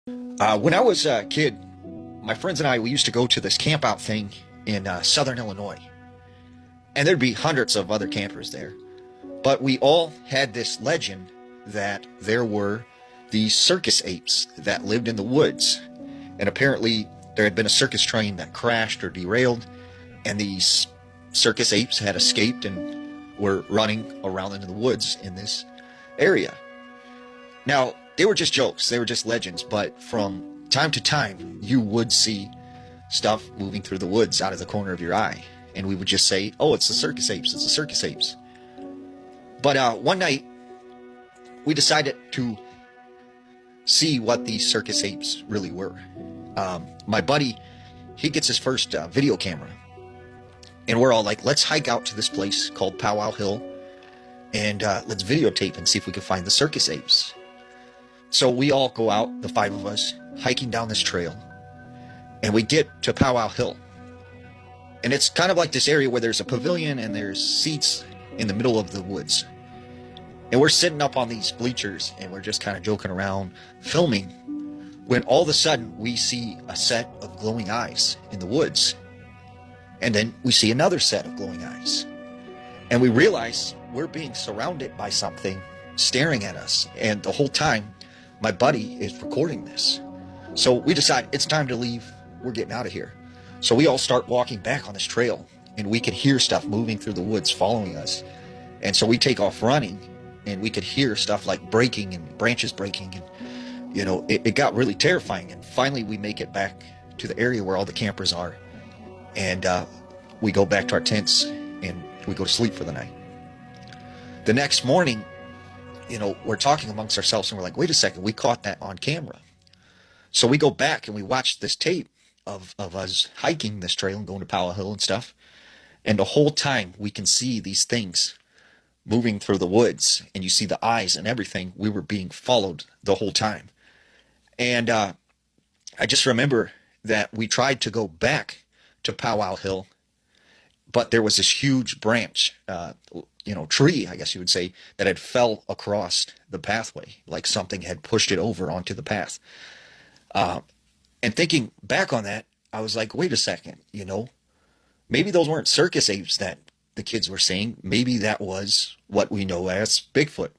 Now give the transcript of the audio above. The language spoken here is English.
When I was a kid, my friends and I, we used to go to this camp out thing in southern Illinois. And there'd be hundreds of other campers there. But we all had this legend that there were these circus apes that lived in the woods. And apparently, there had been a circus train that crashed or derailed, and these circus apes had escaped and were running around in the woods in this area. Now, they were just jokes, they were just legends, but from time to time, you would see stuff moving through the woods out of the corner of your eye. And we would just say, oh, it's the circus apes, it's the circus apes. But one night, we decided to see what these circus apes really were. My buddy, he gets his first video camera. And we're all like, let's hike out to this place called Powwow Hill and let's videotape and see if we can find the circus apes. So we all go out, the five of us, hiking down this trail. And we get to Powwow Hill. And it's kind of like this area where there's a pavilion and there's seats in the middle of the woods. And we're sitting up on these bleachers and we're just kind of joking around, filming, when all of a sudden we see a set of glowing eyes in the woods. And then we see another set of glowing eyes. And we realize we're being surrounded by something staring at us. And the whole time, my buddy is recording this. So we decide it's time to leave. We're getting out of here. So we all start walking back on this trail, and we could hear stuff moving through the woods following us. And so we take off running, and we could hear stuff like breaking and branches breaking. And, it got really terrifying. And finally, we make it back to the area where all the campers are. And we go back to our tents, and we go to sleep for the night. The next morning, we're talking amongst ourselves, and we're like, wait a second, we caught that on camera. So we go back, and we watch this tape of us hiking this trail and going to Powwow Hill and stuff. And the whole time we can see these things moving through the woods, and you see the eyes and everything. We were being followed the whole time. And I just remember that we tried to go back to Powwow Hill, but there was this huge branch, tree, I guess you would say, that had fell across the pathway, like something had pushed it over onto the path. And thinking back on that, I was like, wait a second, maybe those weren't circus apes that the kids were saying. Maybe that was what we know as Bigfoot.